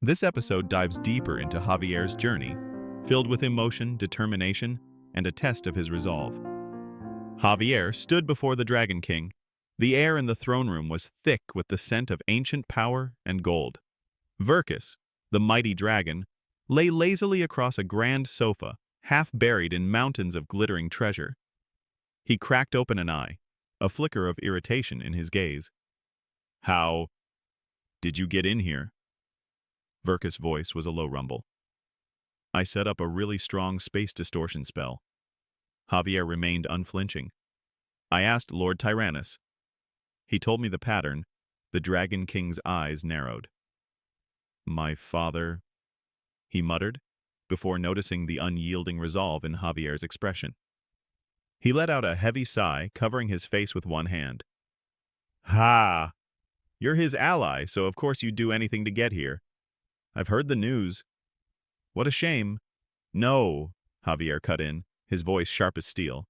This episode dives deeper into Javier's journey, filled with emotion, determination, and a test of his resolve. Javier stood before the Dragon King. The air in the throne room was thick with the scent of ancient power and gold. Verkus, the mighty dragon, lay lazily across a grand sofa, half buried in mountains of glittering treasure. He cracked open an eye, a flicker of irritation in his gaze. "How did you get in here?" Verkus' voice was a low rumble. "I set up a really strong space distortion spell." Javier remained unflinching. "I asked Lord Tyrannus. He told me the pattern." The Dragon King's eyes narrowed. "My father," he muttered, before noticing the unyielding resolve in Javier's expression. He let out a heavy sigh, covering his face with one hand. "Ha! You're his ally, so of course you'd do anything to get here. I've heard the news." "What a shame." "No," Javier cut in, his voice sharp as steel.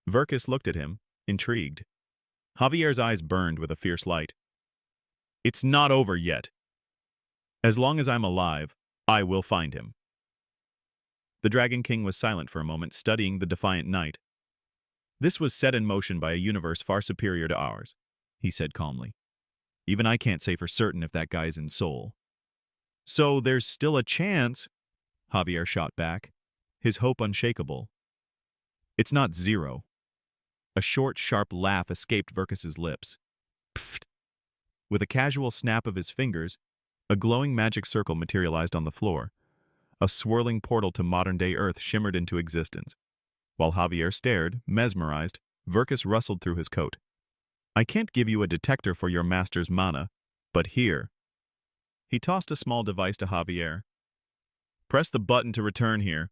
Verkus looked at him, intrigued. Javier's eyes burned with a fierce light. "It's not over yet. As long as I'm alive, I will find him." The Dragon King was silent for a moment, studying the defiant knight. "This was set in motion by a universe far superior to ours," he said calmly. "Even I can't say for certain if that guy's in Seoul." "So there's still a chance," Javier shot back, his hope unshakable. "It's not zero." A short, sharp laugh escaped Verkus's lips. Pfft. With a casual snap of his fingers, a glowing magic circle materialized on the floor. A swirling portal to modern-day Earth shimmered into existence. While Javier stared, mesmerized, Verkus rustled through his coat. "I can't give you a detector for your master's mana, but here." He tossed a small device to Javier. "Press the button to return here.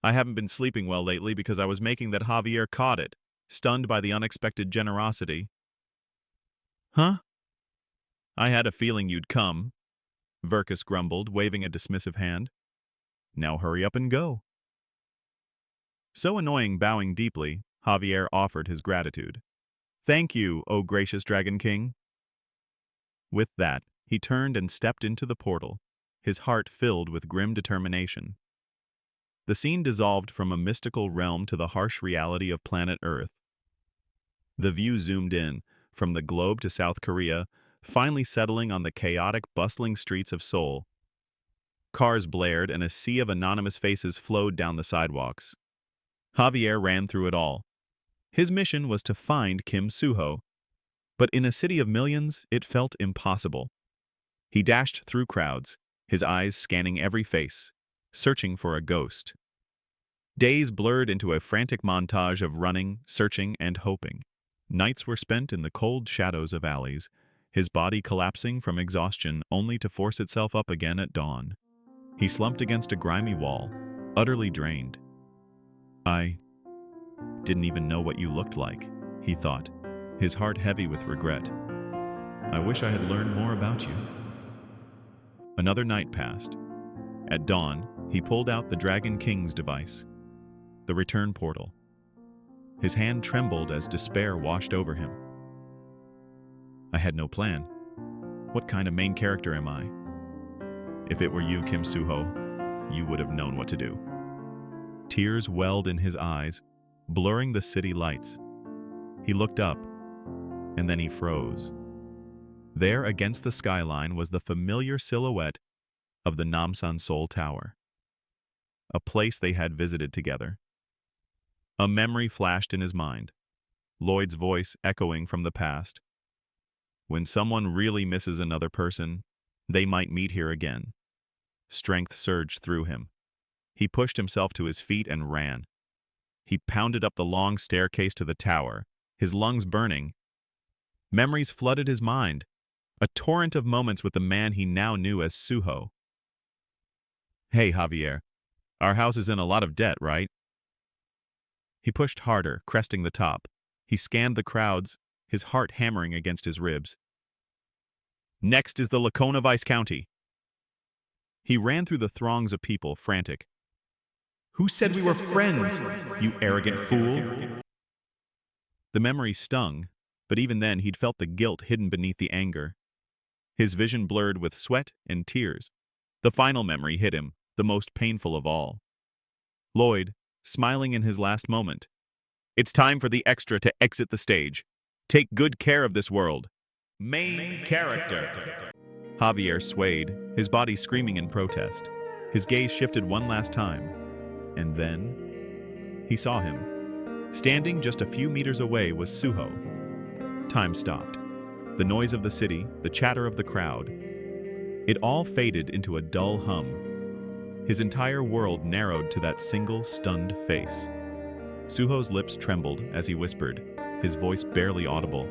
I haven't been sleeping well lately because I was making that Javier caught it, stunned by the unexpected generosity." "Huh?" "I had a feeling you'd come," Verkus grumbled, waving a dismissive hand. "Now hurry up and go." So annoying, bowing deeply, Javier offered his gratitude. "Thank you, O gracious Dragon King." With that, he turned and stepped into the portal, his heart filled with grim determination. The scene dissolved from a mystical realm to the harsh reality of planet Earth. The view zoomed in, from the globe to South Korea, finally settling on the chaotic, bustling streets of Seoul. Cars blared and a sea of anonymous faces flowed down the sidewalks. Javier ran through it all. His mission was to find Kim Suho, but in a city of millions, it felt impossible. He dashed through crowds, his eyes scanning every face, searching for a ghost. Days blurred into a frantic montage of running, searching, and hoping. Nights were spent in the cold shadows of alleys, his body collapsing from exhaustion only to force itself up again at dawn. He slumped against a grimy wall, utterly drained. "I didn't even know what you looked like," he thought, his heart heavy with regret. "I wish I had learned more about you." Another night passed. At dawn, he pulled out the Dragon King's device, the return portal. His hand trembled as despair washed over him. "I had no plan. What kind of main character am I? If it were you, Kim Suho, you would have known what to do." Tears welled in his eyes, blurring the city lights. He looked up, and then he froze. There, against the skyline, was the familiar silhouette of the Namsan Seoul Tower, a place they had visited together. A memory flashed in his mind, Lloyd's voice echoing from the past. "When someone really misses another person, they might meet here again." Strength surged through him. He pushed himself to his feet and ran. He pounded up the long staircase to the tower, his lungs burning. Memories flooded his mind, a torrent of moments with the man he now knew as Suho. "Hey, Javier, our house is in a lot of debt, right?" He pushed harder, cresting the top. He scanned the crowds, his heart hammering against his ribs. "Next is the Lacona Vice County." He ran through the throngs of people, frantic. "Who said we were friends, you arrogant fool?" The memory stung, but even then he'd felt the guilt hidden beneath the anger. his vision blurred with sweat and tears. The final memory hit him, the most painful of all. Lloyd, smiling in his last moment. It's time for the extra to exit the stage. Take good care of this world. Main character. Javier swayed, his body screaming in protest. His gaze shifted one last time, and then he saw him. Standing just a few meters away was Suho. Time stopped. The noise of the city, the chatter of the crowd. It all faded into a dull hum. His entire world narrowed to that single stunned face. Suho's lips trembled as he whispered, his voice barely audible.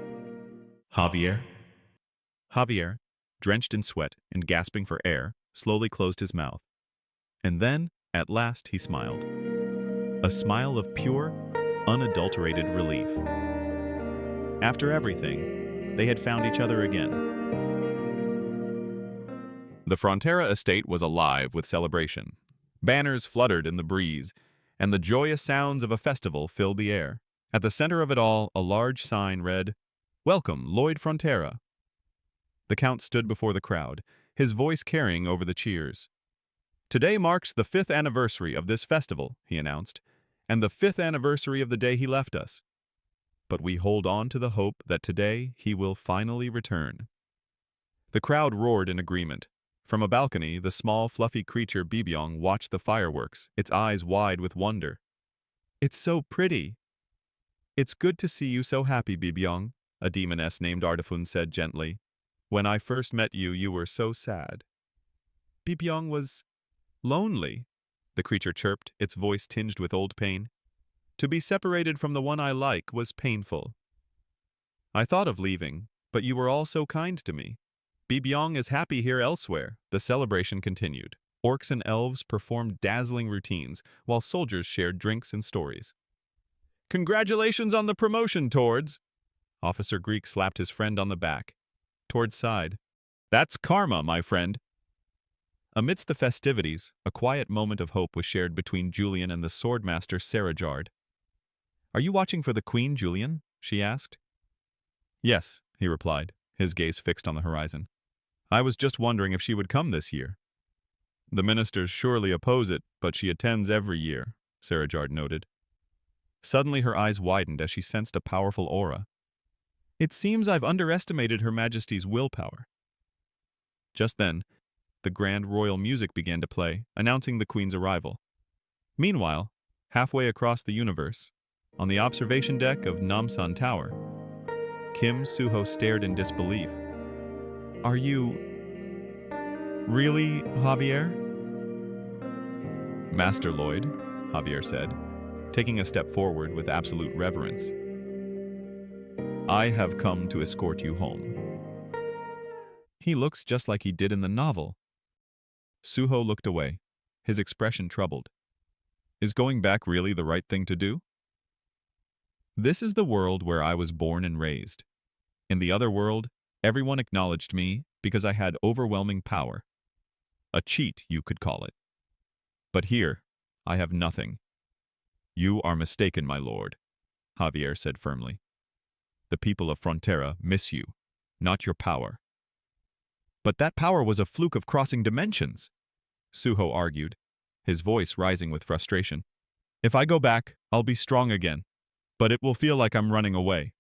Javier? Javier, drenched in sweat and gasping for air, slowly closed his mouth. And then, at last, he smiled. A smile of pure, unadulterated relief. After everything, they had found each other again. The Frontera estate was alive with celebration. Banners fluttered in the breeze, and the joyous sounds of a festival filled the air. At the center of it all, a large sign read, "Welcome, Lloyd Frontera." The Count stood before the crowd, his voice carrying over the cheers. "Today marks the 5th anniversary of this festival," he announced, "and the 5th anniversary of the day he left us. But we hold on to the hope that today he will finally return." The crowd roared in agreement. From a balcony, the small, fluffy creature Bibyong watched the fireworks, its eyes wide with wonder. "It's so pretty." "It's good to see you so happy, Bibyong," a demoness named Ardafun said gently. "When I first met you, you were so sad." "Bibyong was lonely," the creature chirped, its voice tinged with old pain. "To be separated from the one I like was painful. I thought of leaving, but you were all so kind to me. Bibyong is happy here elsewhere." The celebration continued. Orcs and elves performed dazzling routines, while soldiers shared drinks and stories. "Congratulations on the promotion, Tords!" Officer Greek slapped his friend on the back. Tords sighed. "That's karma, my friend." Amidst the festivities, a quiet moment of hope was shared between Julian and the swordmaster Sarajard. "Are you watching for the queen, Julian?" she asked. "Yes," he replied, his gaze fixed on the horizon. "I was just wondering if she would come this year." "The ministers surely oppose it, but she attends every year," Sarajard noted. Suddenly her eyes widened as she sensed a powerful aura. "It seems I've underestimated Her Majesty's willpower." Just then, the grand royal music began to play, announcing the Queen's arrival. Meanwhile, halfway across the universe, on the observation deck of Namsan Tower, Kim Suho stared in disbelief. "Are you really Javier?" "Master Lloyd," Javier said, taking a step forward with absolute reverence. "I have come to escort you home." "He looks just like he did in the novel." Suho looked away, his expression troubled. "Is going back really the right thing to do?" "This is the world where I was born and raised. In the other world, everyone acknowledged me because I had overwhelming power. A cheat, you could call it. But here, I have nothing." "You are mistaken, my lord," Javier said firmly. "The people of Frontera miss you, not your power." "But that power was a fluke of crossing dimensions," Suho argued, his voice rising with frustration. "If I go back, I'll be strong again, but it will feel like I'm running away.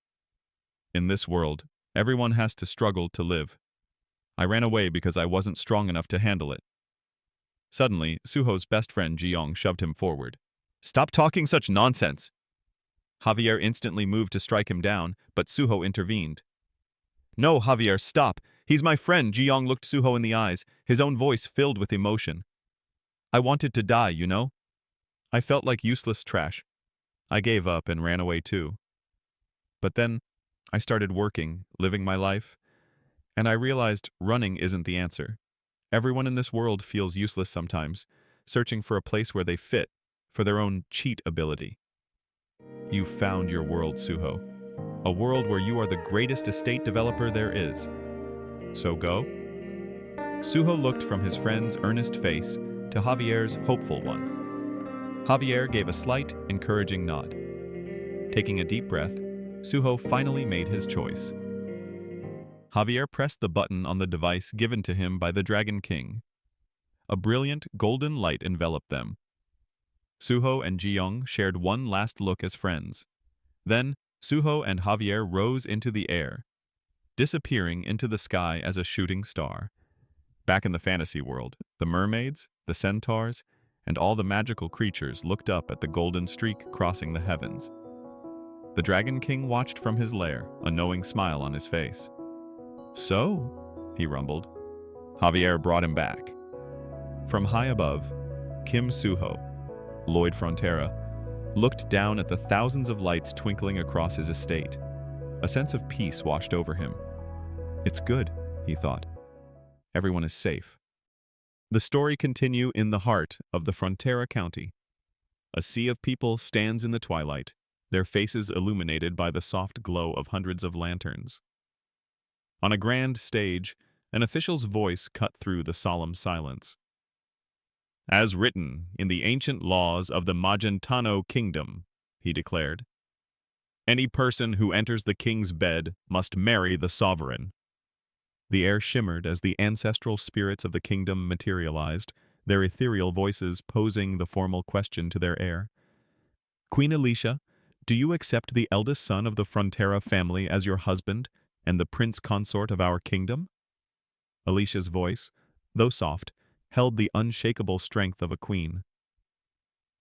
In this world, everyone has to struggle to live. I ran away because I wasn't strong enough to handle it." Suddenly, Suho's best friend Jiong shoved him forward. "Stop talking such nonsense!" Javier instantly moved to strike him down, but Suho intervened. "No, Javier, stop! He's my friend!" Jiong looked Suho in the eyes, his own voice filled with emotion. "I wanted to die, you know? I felt like useless trash. I gave up and ran away too. But then, I started working, living my life, and I realized running isn't the answer. Everyone in this world feels useless sometimes, searching for a place where they fit, for their own cheat ability. You found your world, Suho. A world where you are the greatest estate developer there is. So go." Suho looked from his friend's earnest face to Javier's hopeful one. Javier gave a slight, encouraging nod. Taking a deep breath, Suho finally made his choice. Javier pressed the button on the device given to him by the Dragon King. A brilliant golden light enveloped them. Suho and Ji-young shared one last look as friends. Then, Suho and Javier rose into the air, disappearing into the sky as a shooting star. Back in the fantasy world, the mermaids, the centaurs, and all the magical creatures looked up at the golden streak crossing the heavens. The Dragon King watched from his lair, a knowing smile on his face. "So," he rumbled. Javier brought him back. From high above, Kim Suho, Lloyd Frontera, looked down at the thousands of lights twinkling across his estate. A sense of peace washed over him. "It's good," he thought. "Everyone is safe." The story continues in the heart of the Frontera County. A sea of people stands in the twilight, their faces illuminated by the soft glow of hundreds of lanterns. On a grand stage, an official's voice cut through the solemn silence. "As written in the ancient laws of the Magentano Kingdom," he declared, "any person who enters the king's bed must marry the sovereign." The air shimmered as the ancestral spirits of the kingdom materialized, their ethereal voices posing the formal question to their heir. "Queen Alicia, do you accept the eldest son of the Frontera family as your husband and the prince consort of our kingdom?" Alicia's voice, though soft, held the unshakable strength of a queen.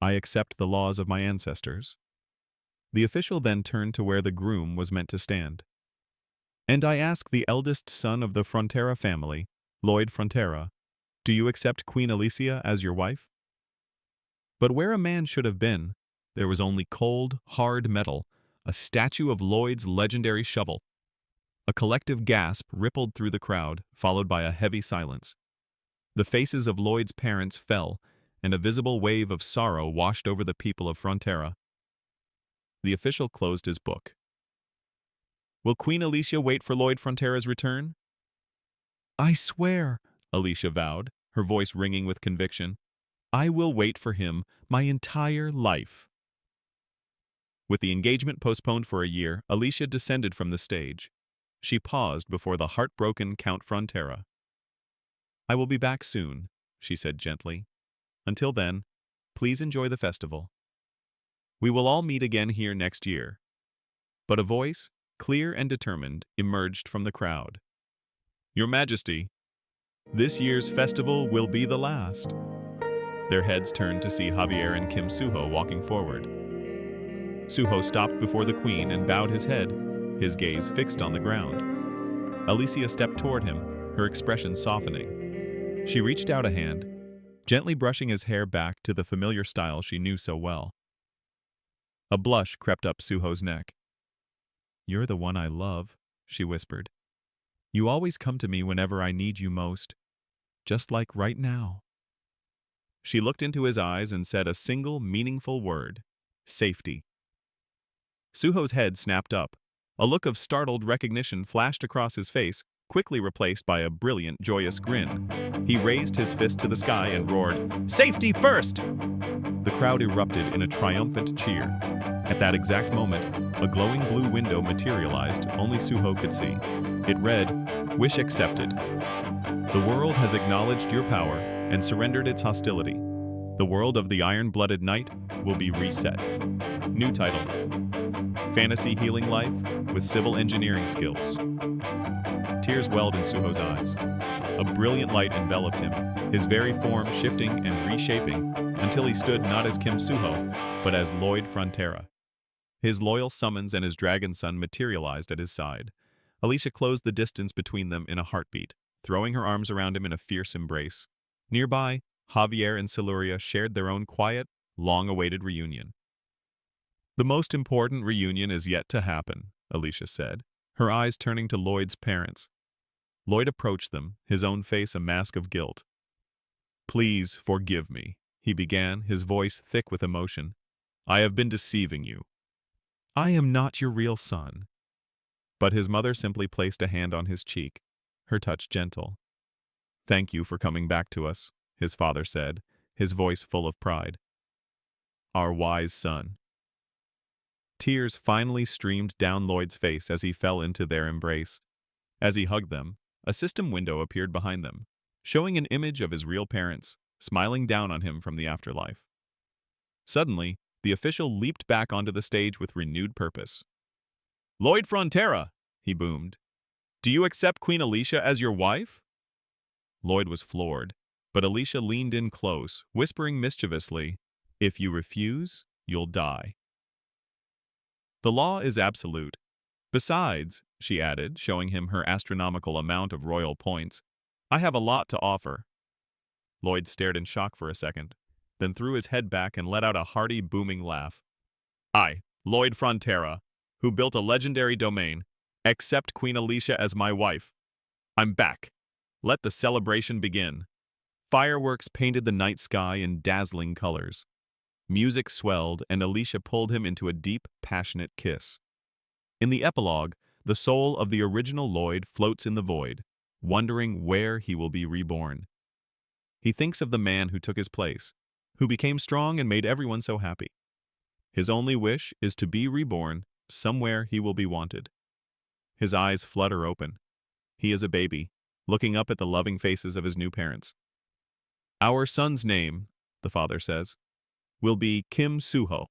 "I accept the laws of my ancestors." The official then turned to where the groom was meant to stand. "And I ask the eldest son of the Frontera family, Lloyd Frontera, do you accept Queen Alicia as your wife?" But where a man should have been, there was only cold, hard metal, a statue of Lloyd's legendary shovel. A collective gasp rippled through the crowd, followed by a heavy silence. The faces of Lloyd's parents fell, and a visible wave of sorrow washed over the people of Frontera. The official closed his book. "Will Queen Alicia wait for Lloyd Frontera's return?" "I swear," Alicia vowed, her voice ringing with conviction, "I will wait for him my entire life." With the engagement postponed for a year, Alicia descended from the stage. She paused before the heartbroken Count Frontera. "I will be back soon," she said gently. "Until then, please enjoy the festival. We will all meet again here next year." But a voice, clear and determined, emerged from the crowd. "Your Majesty, this year's festival will be the last." Their heads turned to see Javier and Kim Suho walking forward. Suho stopped before the queen and bowed his head, his gaze fixed on the ground. Alicia stepped toward him, her expression softening. She reached out a hand, gently brushing his hair back to the familiar style she knew so well. A blush crept up Suho's neck. "You're the one I love," she whispered. "You always come to me whenever I need you most, just like right now." She looked into his eyes and said a single meaningful word: safety. Suho's head snapped up. A look of startled recognition flashed across his face, quickly replaced by a brilliant, joyous grin. He raised his fist to the sky and roared, "Safety first!" The crowd erupted in a triumphant cheer. At that exact moment, a glowing blue window materialized only Suho could see. It read, "Wish accepted. The world has acknowledged your power and surrendered its hostility. The world of the iron-blooded knight will be reset." New title: Fantasy Healing Life with Civil Engineering Skills. Tears welled in Suho's eyes. A brilliant light enveloped him, his very form shifting and reshaping until he stood not as Kim Suho, but as Lloyd Frontera. His loyal summons and his dragon son materialized at his side. Alicia closed the distance between them in a heartbeat, throwing her arms around him in a fierce embrace. Nearby, Javier and Siluria shared their own quiet, long-awaited reunion. "The most important reunion is yet to happen," Alicia said, her eyes turning to Lloyd's parents. Lloyd approached them, his own face a mask of guilt. "Please forgive me," he began, his voice thick with emotion. "I have been deceiving you. I am not your real son." But his mother simply placed a hand on his cheek, her touch gentle. "Thank you for coming back to us," his father said, his voice full of pride. "Our wise son." Tears finally streamed down Lloyd's face as he fell into their embrace. As he hugged them, a system window appeared behind them, showing an image of his real parents, smiling down on him from the afterlife. Suddenly, the official leaped back onto the stage with renewed purpose. "Lloyd Frontera!" he boomed. "Do you accept Queen Alicia as your wife?" Lloyd was floored, but Alicia leaned in close, whispering mischievously, "If you refuse, you'll die." The law is absolute. Besides, she added, showing him her astronomical amount of royal points, "I have a lot to offer." Lloyd stared in shock for a second, then threw his head back and let out a hearty, booming laugh. "I, Lloyd Frontera, who built a legendary domain, accept Queen Alicia as my wife. I'm back. Let the celebration begin." Fireworks painted the night sky in dazzling colors. Music swelled, and Alicia pulled him into a deep, passionate kiss. In the epilogue, the soul of the original Lloyd floats in the void, wondering where he will be reborn. He thinks of the man who took his place, who became strong and made everyone so happy. His only wish is to be reborn somewhere he will be wanted. His eyes flutter open. He is a baby, looking up at the loving faces of his new parents. "Our son's name," the father says, "will be Kim Suho."